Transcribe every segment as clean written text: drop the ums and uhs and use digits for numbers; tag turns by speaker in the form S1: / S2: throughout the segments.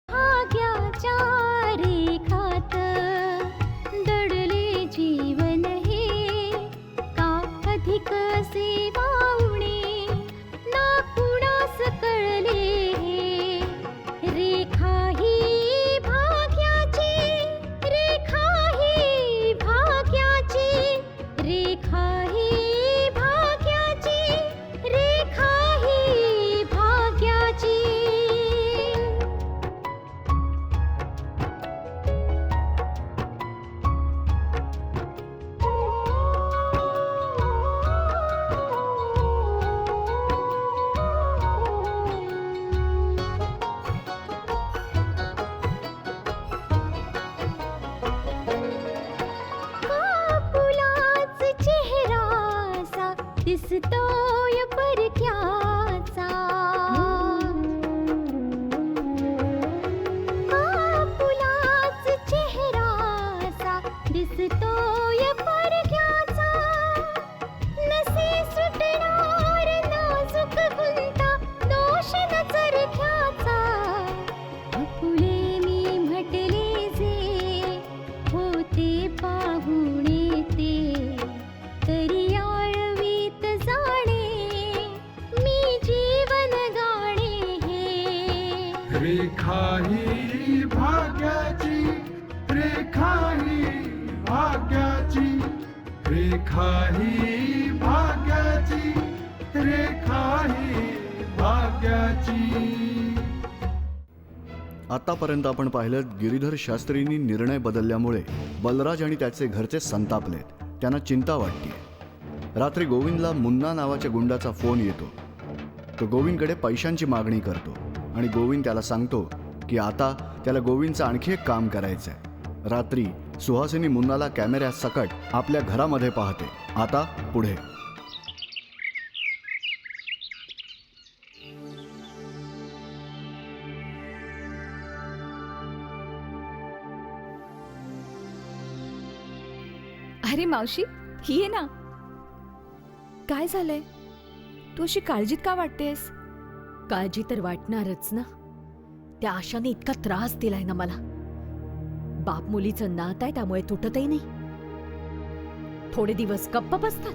S1: भाग्याच्या रेखात दडले जीवन हे, का अधिक सेवा उणे ना कुणास कळले हे. रेखा ही भाग्याची, रेखा ही भाग्याची, रेखा ही भाग्याची, रेखा ही भाग्याची. कापुलाच चेहरासा दिसतोय परक्याचा. कापुलाच चेहरासा दिसतोय परक्याचा. नसे सुटणार नाजूक गुंता दोष न चरख्याचा. फुले मी म्हटले जे होते पाहुणे ते, तरी आळवीत जाणे मी जीवन गाणे हे.
S2: रेखा ही भाग्याची, रेखा ही भाग्याची, रेखा ही भाग्याची, रेखा ही भाग्याची.
S3: आतापर्यंत आपण पाहिलं गिरीधर शास्त्रींनी निर्णय बदलल्यामुळे बलराज आणि त्याचे घरचे संतापलेत. त्यांना चिंता वाटते. रात्री गोविंदला मुन्ना नावाच्या गुंडाचा फोन येतो. तो गोविंदकडे पैशांची मागणी करतो आणि गोविंद त्याला सांगतो की आता त्याला गोविंदचं आणखी एक काम करायचं आहे. रात्री सुहासिनी मुन्नाला कॅमेऱ्यासकट आपल्या घरामध्ये पाहते. आता पुढे.
S4: अरे मावशी, ही आहे ना. काय झालंय? तू अशी काळजीत का वाटतेस?
S5: काळजी तर वाटणारच ना. त्या आशाने इतका त्रास दिलाय ना मला. बाप मुलीचं नात आहे त्यामुळे तुटतही नाही. थोडे दिवस गप्प बसतात,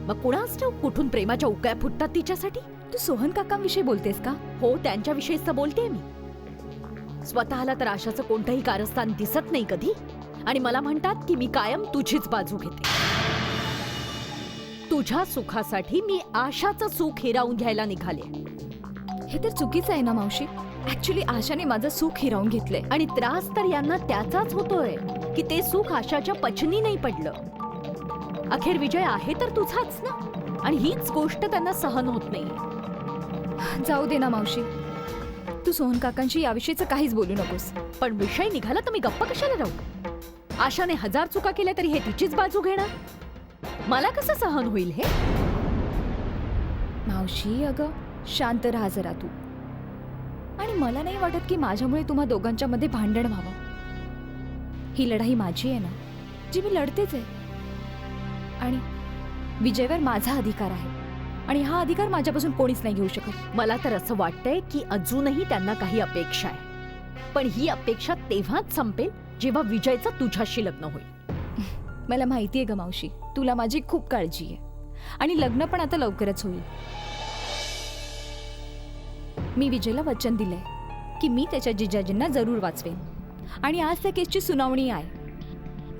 S5: मग कुणास ठाऊक कुठून प्रेमाच्या उकळ्या फुटतात तिच्यासाठी.
S4: तू सोहन काकांविषयी बोलतेस का?
S5: हो, त्यांच्याविषयीच तर बोलतेय मी. स्वतःला तर आशाचं कोणतंही कारस्थान दिसत नाही कधी, आणि मला म्हणतात की मी कायम तुझीच बाजू घेते. तुझ्या सुखासाठी मी आशाचं सुख हिरावून घ्यायला निघाले.
S4: हे तर चुकीचं आहे ना मावशी. ऍक्च्युली आशाने माझं सुख हिरावून घेतलंय.
S5: आणि त्रास तर यांना त्याचाच होतोय की ते सुख आशाच्या पचनी नाही पडलं. अखेर विजय आहे तर तुझाच ना, आणि हीच गोष्ट त्यांना सहन होत नाही.
S4: जाऊ दे ना मावशी. तू सोहन काकांशी याविषयीचं काहीच बोलू नकोस.
S5: पण विषय निघाला तर मी गप्प कशाला राहू? आशाने 1000 चुका केल्या तरी हे तिचीच बाजू घेणार. मला कसं सहन होईल हे?
S4: मावशी अगं शांत राहा जरा तू. आणि मला नाही वाटत की माझ्यामुळे तुम्हा दोघांच्या मध्ये भांडण व्हावं. ही लढाई माझी आहे ना, जी मी लढतेच आहे. आणि विजयवर माझा अधिकार आहे, आणि हा अधिकार माझ्यापासून कोणीच नाही घेऊ शकत.
S5: मला तर असं वाटतंय की अजूनही त्यांना काही अपेक्षा आहे, पण ही अपेक्षा तेव्हाच संपेल जेव्हा विजयचं तुझ्याशी लग्न होईल.
S4: मला माहितीये ग मावशी, तुला माझी खूप काळजी आहे. आणि लग्न पण आता लवकरच होईल. मी विजयला वचन दिलंय की मी त्याच्या जिजाजींना जरूर वाचवेन. आणि आज त्या केसची सुनावणी आहे.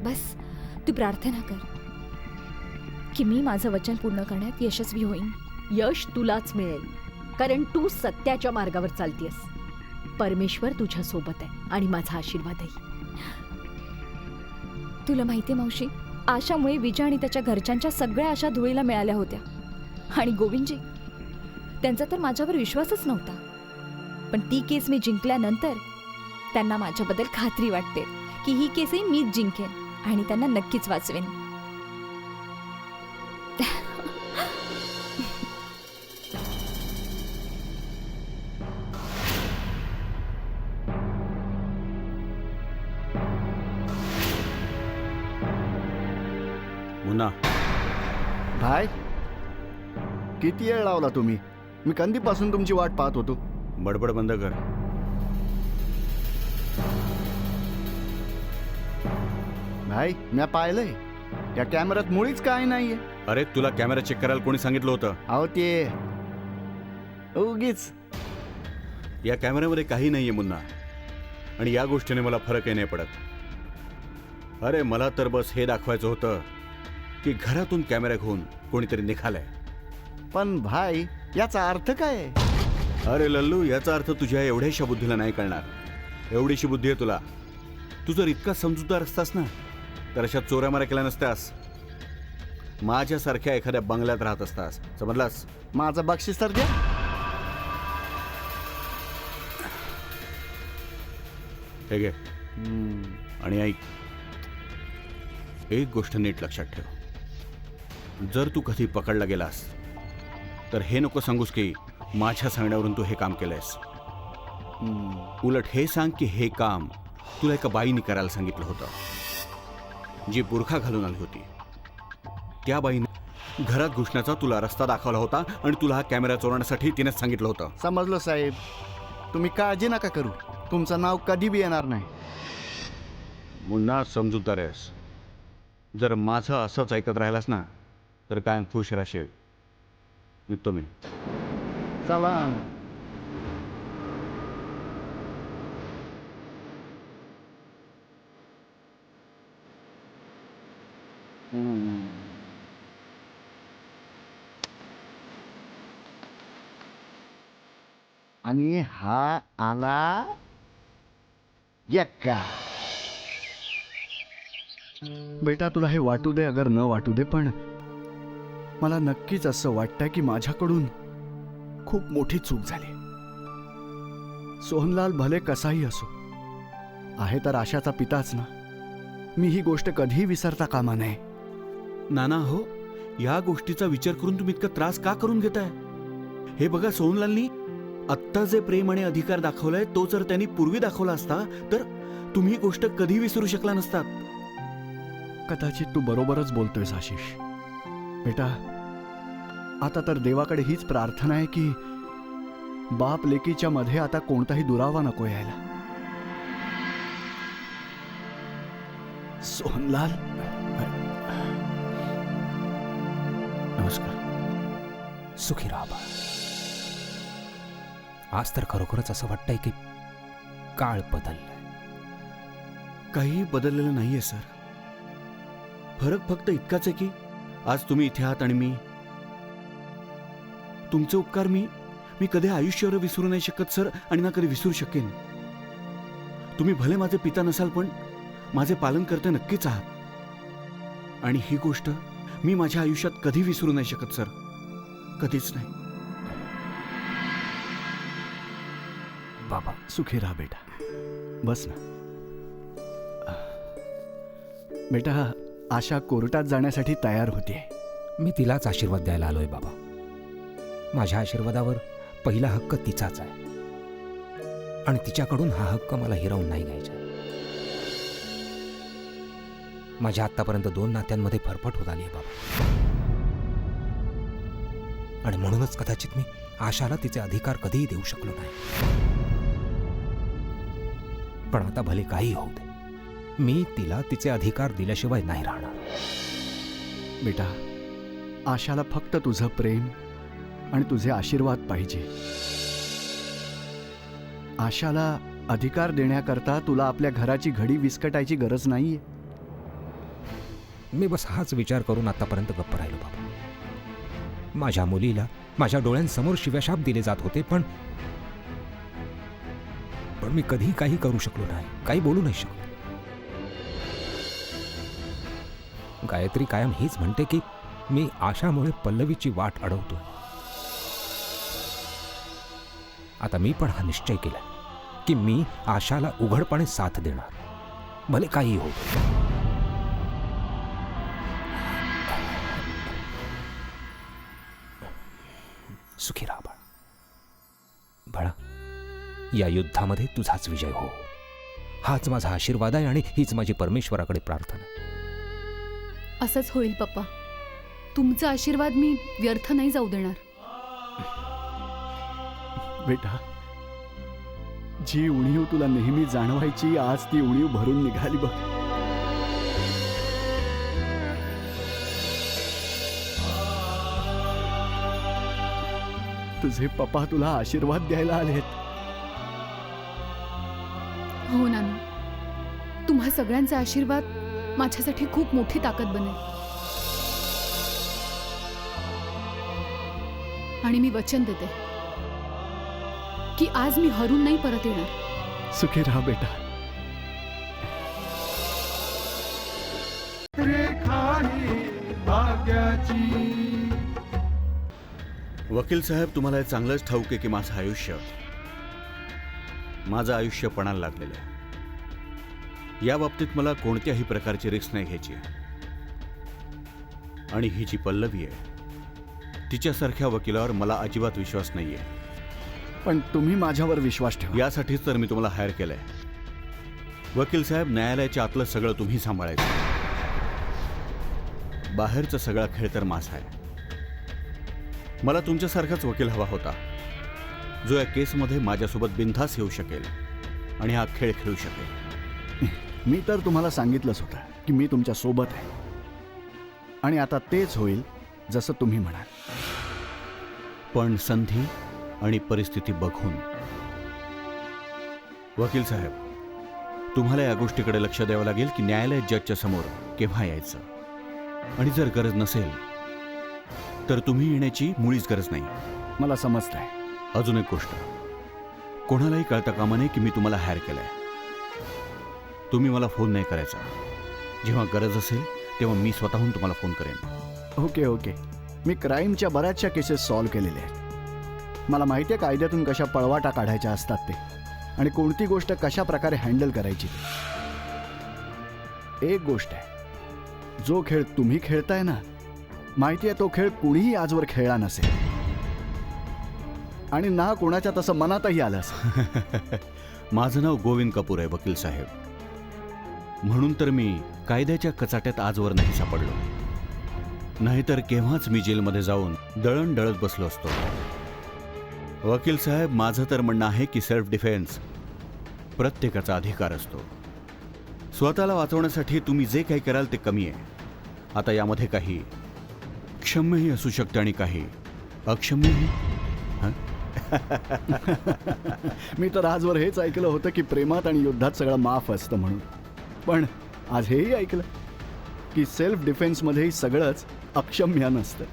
S4: बस तू प्रार्थना कर की मी माझं वचन पूर्ण करण्यात यशस्वी होईन.
S5: यश तुलाच मिळेल, कारण तू सत्याच्या मार्गावर चालतेस. परमेश्वर तुझ्या सोबत आहे आणि माझा आशीर्वादही.
S4: तुला माहितीये मावशी, आशामुळे विजय आणि त्याच्या घरच्यांच्या सगळ्या आशा धुळीला मिळाल्या होत्या. आणि गोविंदजी, त्यांचा तर माझ्यावर विश्वासच नव्हता. पण ती केस मी जिंकल्यानंतर त्यांना माझ्याबद्दल खात्री वाटते की ही केसही मीच जिंकेन आणि त्यांना नक्कीच वाचवेन.
S6: मुन्ना,
S3: भाई किती वेळ लावला तुम्ही? मी कधीपासून तुमची वाट पाहत होतो.
S6: बडबड बंद कर.
S3: भाई मी पाहिलंय त्या कॅमेऱ्यात मुळीच काय नाहीये.
S6: अरे तुला कॅमेरा चेक करायला कोणी सांगितलं होतं?
S3: अहो ते उगीच.
S6: या कॅमेऱ्यामध्ये काही नाहीये मुन्ना, आणि या गोष्टीने मला फरकही नाही पडत. अरे मला तर बस हे दाखवायचं होतं की घरातून कॅमेरा घेऊन कोणीतरी निघालाय.
S3: पण भाई याचा अर्थ काय आहे?
S6: अरे लल्लू, याचा अर्थ तुझ्या एवढ्याशा बुद्धीला नाही कळणार. एवढीशी बुद्धी आहे तुला. तू जर इतका समजूतदार असतास ना तर अशा चोऱ्या माऱ्या केल्या नसत्यास. माझ्यासारख्या एखाद्या बंगल्यात राहत असतास. समजलास?
S3: माझं बक्षीस तर द्या.
S6: हे घे आणि ऐक, एक गोष्ट नीट लक्षात ठेव. जर तू कधी पकडला गेलास तर हे नको सांगूस की माझ्या सांगण्यावरून तू हे काम केलंयस. उलट हे सांग की हे काम तुला एका बाईने करायला सांगितलं होतं, जी बुरखा घालून आली होती. त्या बाईने घरात घुसण्याचा तुला रस्ता दाखवला होता आणि तुला हा कॅमेरा चोरण्यासाठी तिनेच सांगितलं होतं.
S3: समजलो साहेब. तुम्ही काळजी नका करू, तुमचं नाव कधी बी येणार नाही.
S6: मुन्ना समजूतदार आहेस. जर माझं असंच ऐकत राहिलास ना तर काय खुश राहशील. निघतो मी.
S3: चला. आणि हा आला यक्का. बेटा तुला हे वाटू दे अगर न वाटू दे, पण मला नक्कीच असं वाटतंय की माझ्याकडून खूप मोठी चूक झाली. सोहनलाल भले कसाही असो, आहे तर आशाचा पिताच ना. मी ही गोष्ट कधीही विसरता कामा नये.
S6: नाना हो, या गोष्टीचा विचार करून तुम्ही इतका त्रास का करून घेताय? हे बघा, सोहनलालनी आत्ता जे प्रेम आणि अधिकार दाखवलाय तो जर त्यांनी पूर्वी दाखवला असता तर तुम्ही ही गोष्ट कधी विसरू शकला नसतात.
S3: कदाचित तू बरोबरच बोलतोयस आशिष. बेटा आता तर देवाकडे हीच प्रार्थना आहे की बाप लेकीच्या मध्ये आता कोणताही दुरावा नको यायला. सोहनलाल,
S6: नमस्कार.
S7: सुखी राहा बा. आज तर खरोखरच असं वाटतंय की काळ बदललाय.
S6: काही बदललेलं नाहीये सर. फरक फक्त इतकाच आहे की आज तुम्ही इथे आहात आणि मी. तुमचे उपकार मी कधी आयुष्यावर विसरू नाही शकत सर, आणि ना कधी विसरू शकेन. तुम्ही भले माझे पिता नसाल पण माझे पालन करते नक्कीच आहात, आणि ही गोष्ट मी माझ्या आयुष्यात कधी विसरू नाही शकत सर. कधीच नाही.
S7: बाबा
S3: सुखी राहा बेटा. बस ना. बेटा आशा कोर्टात जाण्यासाठी तयार होतीये.
S7: मी तिलाच आशीर्वाद द्यायला आलोय बाबा. माझ्या आशीर्वादावर पहिला हक्क तिचाच आहे, आणि तिच्याकडून हा हक्क मला हिरावून नाही घ्यायचा. माझ्या आतापर्यंत 2 नात्यांमध्ये फरफट होत आली आहे बाबा, आणि म्हणूनच कदाचित मी आशाला तिचे अधिकार कधीही देऊ शकलो नाही. पण आता भले काही होऊ दे, मी तिला तिचे अधिकार दिल्याशिवाय नाही राहणार.
S3: बेटा आशाला फक्त तुझं प्रेम आणि तुझे आशीर्वाद पाहिजे. आशाला अधिकार देण्याकरता तुला आपल्या घराची घडी विस्कटायची गरज नाहीये.
S7: मी बस हाच विचार करून आतापर्यंत गप्प राहिलो बाबा. माझ्या मुलीला माझ्या डोळ्यांसमोर शिव्याशाप दिले जात होते, पण मी कधी काही करू शकलो नाही, काही बोलू नाही शकलो. गायत्री कायम हीच म्हणते की मी आशामुळे पल्लवीची वाट अडवतो. आता मी पण हा निश्चय केला की मी आशाला उघडपणे साथ देणार, भले काही हो. सुखी राहा बाळा. बाळा, या युद्धामध्ये तुझाच विजय हो, हाच माझा आशीर्वाद आहे आणि हीच माझी परमेश्वराकडे प्रार्थना आहे.
S8: असंच होईल पप्पा. तुमचा आशीर्वाद मी व्यर्थ नाही जाऊ देणार.
S3: बेटा, जी उणीव तुला नेहमी जाणवायची, आज ती उणीव भरून निघाली बघ. तुझे पप्पा तुला आशीर्वाद द्यायला आलेत.
S8: हो नानू, तुम्हा सगळ्यांचे आशीर्वाद माझ्यासाठी खूप मोठी ताकद बनेल. आणि मी वचन देते की आज मी हरून नाही परत येणार.
S3: सुखी राहा बेटा.
S2: रेखा ही भाग्याची.
S6: वकील साहेब, तुम्हाला हे चांगलंच ठाऊक आहे की माझं आयुष्य पणाला लागलेलं आहे. या बाबतीत मला कोणत्याही प्रकारची रिस्क नाही घ्यायची. आणि ही जी पल्लवी आहे, तिच्यासारख्या वकिलावर मला अजिबात विश्वास नाहीये.
S3: पण तुम्ही माझ्यावर विश्वास ठेवा.
S6: यासाठीच तर मी तुम्हाला हायर केलंय. वकील साहेब, न्यायालयाच्या आतलं सगळं तुम्ही सांभाळायचं. बाहेरचा सगळा खेळ तर माझा आहे. मला तुमच्यासारखाच वकील हवा होता, जो या केसमध्ये माझ्यासोबत बिनधास्त येऊ शकेल आणि हा खेळ खेळू शकेल.
S3: मी तर तुम्हाला सांगितलंच होतं की मी तुमच्या सोबत आहे. आणि आता तेच होईल जसं तुम्ही म्हणाल.
S6: पण संधी आणि परिस्थिती बघून. वकील साहेब, तुम्हाला या गोष्टीकडे लक्ष द्यावं लागेल की न्यायालय जजच्या समोर केव्हा यायचं. आणि जर गरज नसेल तर तुम्ही येण्याची मुळीच गरज नाही.
S3: मला समजतंय.
S6: अजून एक गोष्ट, कोणालाही कळता कामा नये की मी तुम्हाला हायर केलंय. तुम्ही मला फोन नाही करायचा. जेव्हा गरज असेल तेव्हा मी स्वतःहून तुम्हाला फोन करेन.
S3: ओके. मी क्राईमच्या बऱ्याचशा केसेस सॉल्व्ह केलेल्या आहेत. मला माहिती आहे कायद्यातून कशा पळवाटा काढायच्या असतात ते, आणि कोणती गोष्ट कशा प्रकारे हँडल करायची ते. एक गोष्ट आहे, जो खेळ तुम्ही खेळताय ना, माहिती आहे तो खेळ कुणीही आजवर खेळला नसेल. आणि ना कोणाच्या तसं मनातही आलं असेल.
S6: माझं नाव गोविंद कपूर आहे वकील साहेब. म्हणून तर मी कायद्याच्या कचाट्यात आजवर नाही सापडलो. नाहीतर केव्हाच मी जेलमध्ये जाऊन दळण दळत बसलो असतो. वकील साहेब, माझं तर म्हणणं आहे की सेल्फ डिफेन्स प्रत्येकाचा अधिकार असतो. स्वतःला वाचवण्यासाठी तुम्ही जे काही कराल ते कमी आहे. आता यामध्ये काही क्षम्यही असू शकते आणि काही अक्षम्यही.
S3: मी तर आजवर हेच ऐकलं होतं की प्रेमात आणि युद्धात सगळं माफ असतं म्हणून. पण आज हेही ऐकलं की सेल्फ डिफेन्समध्येही सगळंच अक्षम्य नसतं.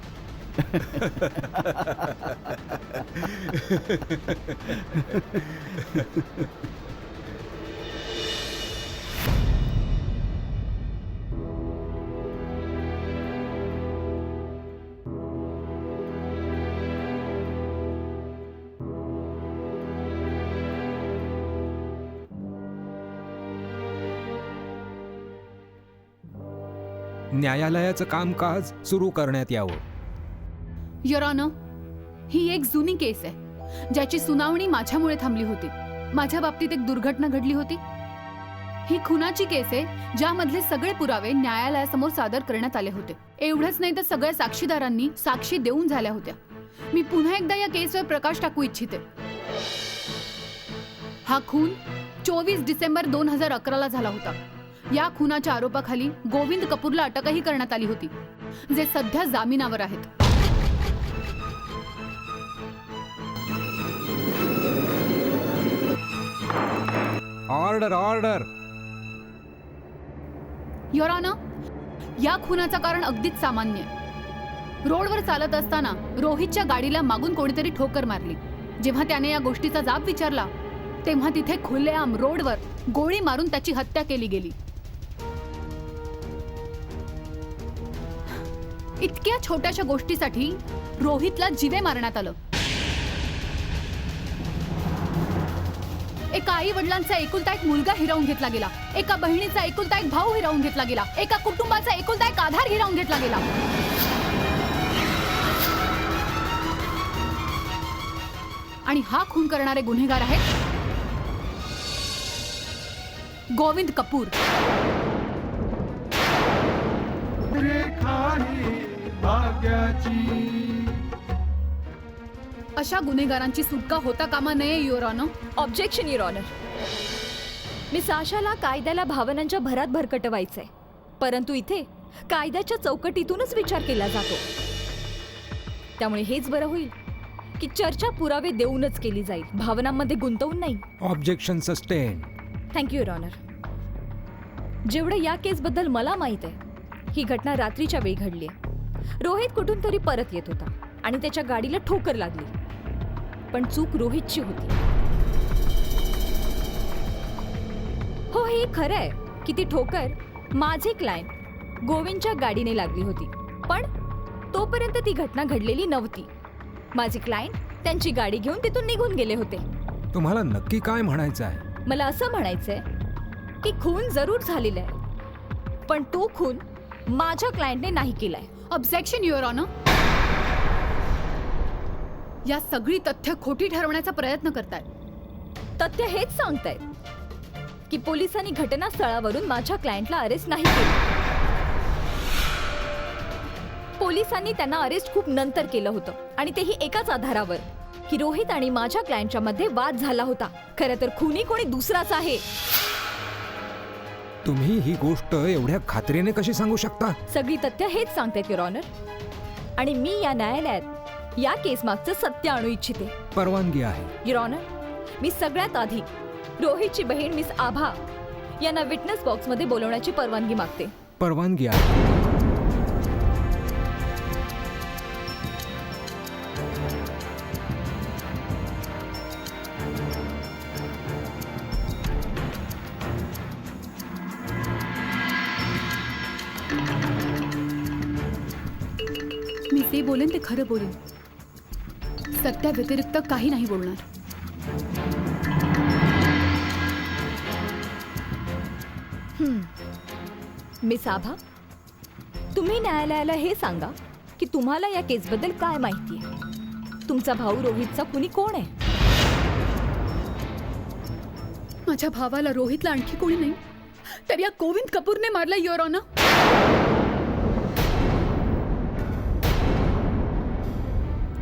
S7: न्यायालयाचं कामकाज सुरू करण्यात यावं.
S8: युअर ऑनर, ही एक जुनी केस आहे ज्याची सुनावणी माझ्यामुळे थांबली होती. माझ्या बाबतीत एक दुर्घटना घडली होती. ही खुनाची केस आहे ज्यामधले सगळे पुरावे न्यायालयासमोर सादर करण्यात आले होते. एवढंच नाही तर सगळ्या साक्षीदारांनी साक्षी देऊन झाल्या होत्या. मी पुन्हा एकदा या केसवर प्रकाश टाकू इच्छिते. हा खून 24 डिसेंबर 2011 झाला होता. या खुनाच्या आरोपाखाली गोविंद कपूरला अटकही करण्यात आली होती, जे सध्या जामिनावर आहेत.
S7: Order order.
S8: युअर ऑनर, या खुनाचं कारण अगदीच सामान्य आहे. रोडवर चालत असताना रोहितच्या गाडीला मागून कोणीतरी ठोकर मारली. जेव्हा त्याने या गोष्टीचा जाब विचारला तेव्हा तिथे खुलेआम रोडवर गोळी मारून त्याची हत्या केली गेली. इतक्या छोट्याशा गोष्टीसाठी रोहितला जीवे मारण्यात आलं. एका आई वडिलांचा एकुलता एक मुलगा हिरावून घेतला गेला. एका बहिणीचा एकुलता एक भाऊ हिरावून घेतला गेला. एका कुटुंबाचा एकुलता एक आधार हिरावून घेतला गेला. आणि हा खून करणारे गुन्हेगार आहेत गोविंद कपूर.
S2: रेखा ही भाग्याची.
S8: अशा गुन्हेगारांची सुटका होता कामा नये your honour.
S4: Objection your honour. Miss आशाला कायद्याला भावनांच्या भरात भरकटवायचंय, परंतु इथे कायद्याच्या चौकटीतूनच विचार केला जातो. त्यामुळे हेच बरं होईल की चर्चा पुरावे देऊनच केली जाईल, भावनांमध्ये गुंतवून नाही.
S7: Objection sustain.
S4: Thank you your honour. जेवढं या केसबद्दल मला माहित आहे, ही घटना रात्रीच्या वेळी घडली आहे. रोहित कुठून तरी परत येत होता आणि त्याच्या गाडीला ठोकर लागली, पण चूक रोहितची होती. हो, हे खरं आहे की ती ठोकर माझे क्लायंट गोविंदच्या गाडीने लागली होती, पण तोपर्यंत ती घटना घडलेली नव्हती. माझे क्लायंट त्यांची गाडी घेऊन तिथून निघून गेले होते.
S7: तुम्हाला नक्की काय म्हणायचं आहे?
S4: मला असं म्हणायचंय की खून जरूर झालेला आहे, पण तो खून माझ्या क्लायंटने नाही केलाय.
S8: Objection your honour. या सगळी तथ्य खोटी ठरवण्याचा प्रयत्न करतायत.
S4: तथ्य हेच सांगतायत की पोलिसांनी घटनास्थळावरून माझ्या क्लायंटला अरेस्ट नाही केलं. पोलिसांनी त्यांना अरेस्ट खूप नंतर केलं होतं, आणि तेही एकाच आधारावर की रोहित आणि माझ्या क्लायंटच्या मध्ये वाद झाला होता. खरं तर खुनी कोणी दुसराच आहे.
S7: तुम्ही ही गोष्ट एवढ्या खात्रीने कशी सांगू शकता?
S4: सगळी तथ्य हेच सांगतायत युअर ऑनर, आणि मी या न्यायालयात या केस मागचं सत्य आणू इच्छिते.
S7: परवानगी आहे.
S4: युअर ऑनर, मी सगळ्यात आधी रोहितची बहीण मिस आभा यांना विटनेस बॉक्समध्ये बोलवण्याची परवानगी मागते.
S7: परवानगी आहे.
S8: मी जे बोलेन ते खरं बोलेन, सत्या व्यतिरिक्त काही नाही बोलणार.
S4: मिस आभा, तुम्ही न्यायालयाला हे सांगा की तुम्हाला या केसबद्दल काय माहिती आहे. तुमचा भाऊ रोहितचा खुनी कोण आहे?
S8: माझ्या भावाला रोहितला आणखी कोणी नाही, तर या गोविंद कपूरने मारला युअर ऑनर.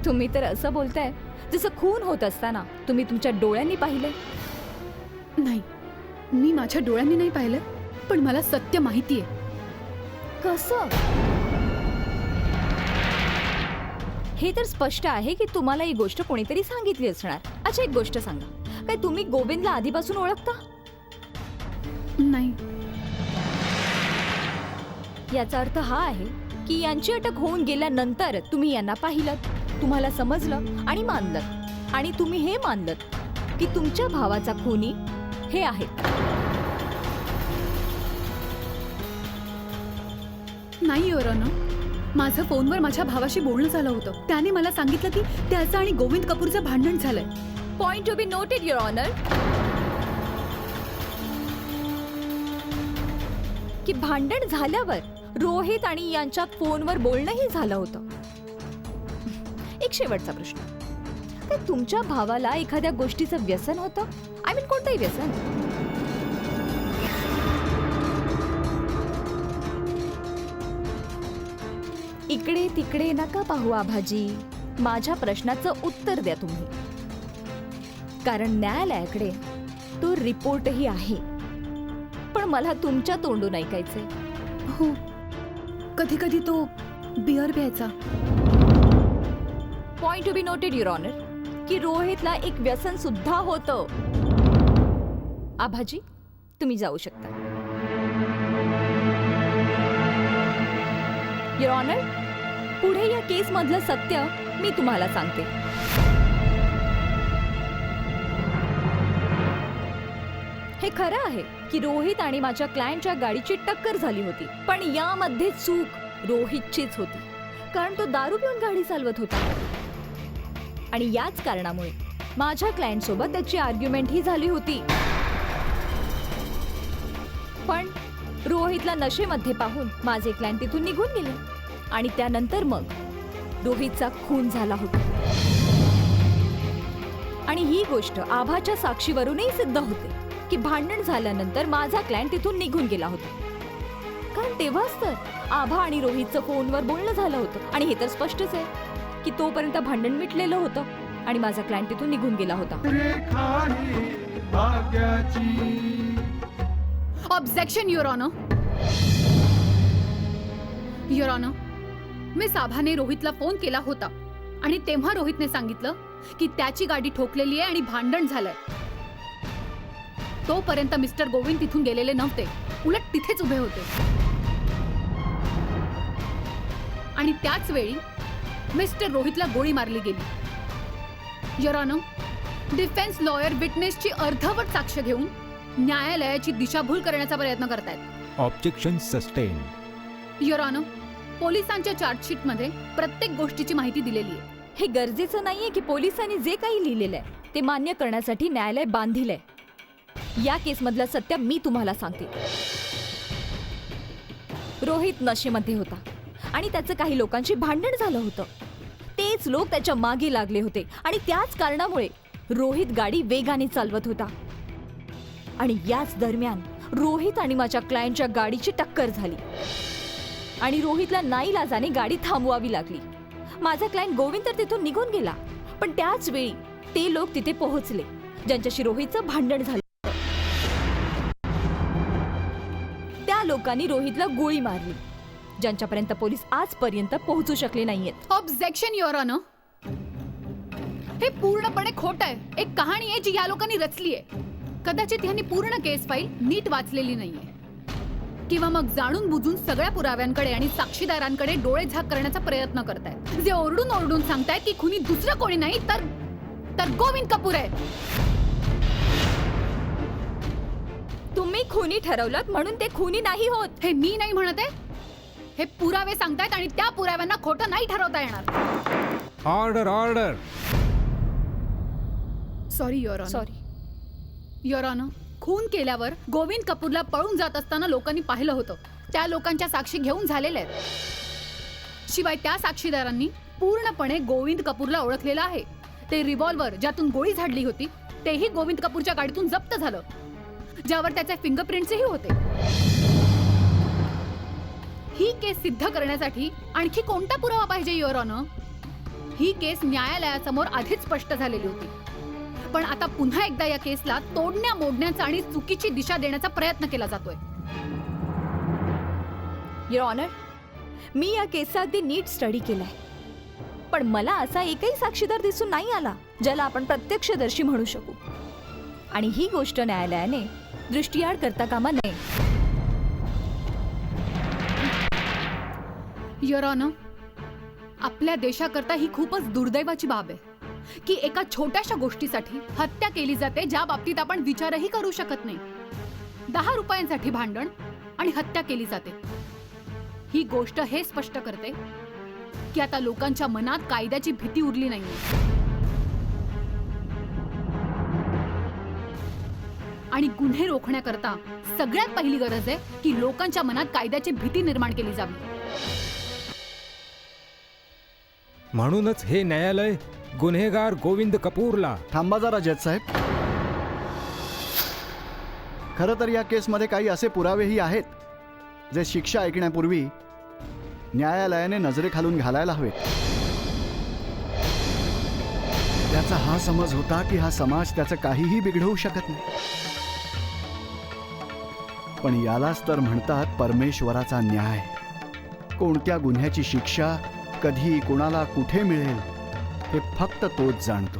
S4: तुम्ही तर असं बोलताय जसं खून होत असताना तुम्ही तुमच्या डोळ्यांनी पाहिलंय.
S8: नाही, मी माझ्या डोळ्यांनी नाही पाहिलं, पण मला सत्य माहिती आहे.
S4: कसं? हे तर स्पष्ट आहे की तुम्हाला ही गोष्ट कोणीतरी सांगितली असणार. अच्छा, एक गोष्ट सांगा, काय तुम्ही गोविंदला आधीपासून ओळखता?
S8: नाही.
S4: याचा अर्थ हा आहे की यांची अटक होऊन गेल्यानंतर तुम्ही यांना पाहिलं, तुम्हाला समजलं आणि मानलं, आणि तुम्ही हे मानलं की तुमच्या भावाचा खुनी हे आहेत.
S8: नाही युअर ऑनर, माझं फोनवर माझ्या भावाशी बोलणं झालं होतं. त्याने मला सांगितलं की त्याचं आणि गोविंद कपूरचं भांडण झालंय.
S4: Point to be noted your honour, की भांडण झाल्यावर रोहित आणि यांच्यात फोनवर बोलणंही झालं होतं. एक शेवटचा प्रश्न, काय तुमच्या भावाला एखाद्या गोष्टीचं व्यसन होतं? आय मीन कोणतंही व्यसन? इकडे तिकडे नका पाहू आभाजी, माझ्या प्रश्नाचं उत्तर द्या तुम्ही, कारण न्यायालयाकडे तो रिपोर्टही आहे. पण मला तुमच्या तोंडून ऐकायचंय.
S8: हो, कधी कधी तो बिअर प्यायचा.
S4: Point to be noted your honour, की रोहितला एक व्यसन सुद्धा होतं. आभाजी, तुम्ही जाऊ शकता. युअर ऑनर, पुढे या केस मधलं सत्य मी तुम्हाला सांगते. हे खरं आहे की रोहित आणि माझ्या क्लायंटच्या गाडीची टक्कर झाली होती, पण यामध्ये चूक रोहितचीच होती, कारण तो दारू पिऊन गाडी चालवत होता, आणि याच कारणामुळे माझ्या क्लायंट सोबत त्याची आर्ग्युमेंट ही झाली होती. पण रोहितला नशेमध्ये पाहून माझे क्लायंट तिथून निघून गेले, आणि त्यानंतर मग रोहितचा खून झाला होता. आणि ही गोष्ट आभाच्या साक्षीवरूनही सिद्ध होते की भांडण झाल्यानंतर माझा क्लायंट तिथून निघून गेला होता, कारण तेव्हाच तर आभा आणि रोहितचं फोनवर बोलणं झालं होतं, आणि हे तर स्पष्टच आहे की तोपर्यंत भांडण मिटलेलं होतं. आणि माझा क्लायंट तिथून निघून गेला होता.
S2: रेखा आहे भाग्याची.
S8: Objection your honour. Your honour, miss आभाने रोहितला फोन केला होता आणि तेव्हा रोहितने सांगितलं की त्याची गाडी ठोकलेली आहे आणि भांडण झालंय. तोपर्यंत मिस्टर गोविंद तिथून गेलेले नव्हते, उलट तिथेच उभे होते. आणि त्याच वेळी मिस्टर रोहितला गोळी मारली गेली. युअर ऑनर, डिफेन्स लॉयर विटनेसची अर्धवट साक्ष घेऊन न्यायालयाची दिशाभूल करण्याचा प्रयत्न करतायत.
S7: Objection sustain.
S8: युअर ऑनर, पोलिसांच्या चार्जशीटमध्ये प्रत्येक गोष्टीची माहिती दिलेली आहे.
S4: हे गरजेचं नाहीये की पोलिसांनी जे काही लिहिलेलं आहे ते मान्य करण्यासाठी न्यायालय बांधील आहे. या केसमधलं सत्य मी तुम्हाला सांगते. रोहित नशेमध्ये होता आणि त्याचं काही लोकांशी भांडण झालं होतं. तेच लोक त्याच्या मागे लागले होते आणि त्याच कारणामुळे रोहित गाडी वेगाने चालवत होता. आणि याच दरम्यान रोहित आणि माझ्या क्लायंटच्या गाडीची टक्कर झाली आणि रोहितला नाईलाजाने गाडी थांबवावी लागली. माझा क्लायंट गोविंद तर तिथून निघून गेला, पण त्याच वेळी ते लोक तिथे पोहोचले ज्यांच्याशी रोहितचं भांडण झालं. त्या लोकांनी रोहितला गोळी मारली, ज्यांच्यापर्यंत पोलीस आजपर्यंत पोहोचू शकले नाहीयेत.
S8: Objection your honour. हे पूर्णपणे खोटं आहे. एक कहाणी आहे जी या लोकांनी रचली आहे. कदाचित यांनी पूर्ण केस फाईल नीट वाचलेली नाहीये किंवा मग जाणून बुजून सगळ्या पुराव्यांकडे आणि साक्षीदारांकडे डोळे झाक करण्याचा प्रयत्न करतायत. जे ओरडून ओरडून सांगतायत की खुनी दुसरं कोणी नाही तर गोविंद कपूर आहे.
S4: तुम्ही खुनी ठरवलात म्हणून ते खुनी नाही होत.
S8: हे मी नाही म्हणत आहे. हे पुरावे सांगतायत आणि त्या पुराव्यांना खोटं नाही ठरवता येणार.
S7: Order order.
S8: Sorry your honour.
S4: Sorry
S8: your honour, खून केल्यावर गोविंद कपूरला पळून जात असताना लोकांनी पाहिलं होतं. त्या लोकांच्या साक्षी घेऊन झालेल्या आहेत. शिवाय त्या साक्षीदारांनी पूर्णपणे गोविंद कपूरला ओळखलेलं आहे. ते रिव्हॉल्वर ज्यातून गोळी झाडली होती तेही गोविंद कपूरच्या गाडीतून जप्त झालं, ज्यावर त्याचे फिंगरप्रिंट्सही होते. ही केस सिद्ध करण्यासाठी आणखी कोणता पुरावा पाहिजे युअर ऑनर? ही केस न्यायालयासमोर आधीच स्पष्ट झालेली होती, पण आता पुन्हा एकदा या केसला तोडण्या मोडण्याचा आणि चुकीची दिशा देण्याचा प्रयत्न केला जातोय.
S4: युअर ऑनर, मी या केसचा अगदी नीट स्टडी केलाय, पण मला असा एकही साक्षीदार दिसून नाही आला ज्याला आपण प्रत्यक्षदर्शी म्हणू शकू. आणि ही गोष्ट न्यायालयाने दृष्टिआड करता कामा नये.
S8: युअर ऑनर, आपल्या देशाकरता ही खूपच दुर्दैवाची बाब आहे की एका छोट्याशा गोष्टीसाठी हत्या केली जाते ज्या बाबतीत आपण विचारही करू शकत नाही. 10 रुपयांसाठी भांडण आणि हत्या केली जाते. ही गोष्ट हे स्पष्ट करते की आता लोकांच्या मनात कायद्याची भीती उरली नाहीये आणि गुन्हे रोखण्याकरता सगळ्यात पहिली गरज आहे की लोकांच्या मनात कायद्याची भीती निर्माण केली जावी.
S7: म्हणूनच हे न्यायालय गुन्हेगार गोविंद कपूरला.
S3: थांबा जरा जज साहेब. खरं तर या केसमध्ये काही असे पुरावेही आहेत जे शिक्षा ऐकण्यापूर्वी न्यायालयाने नजरेखालून घालायला हवेत. त्याचा हा समज होता की हा समाज त्याचं काहीही बिघडवू शकत नाही, पण यालाच तर म्हणतात परमेश्वराचा न्याय. कोणत्या गुन्ह्याची शिक्षा कधी कोणाला कुठे मिळेल हे फक्त तोच जाणतो.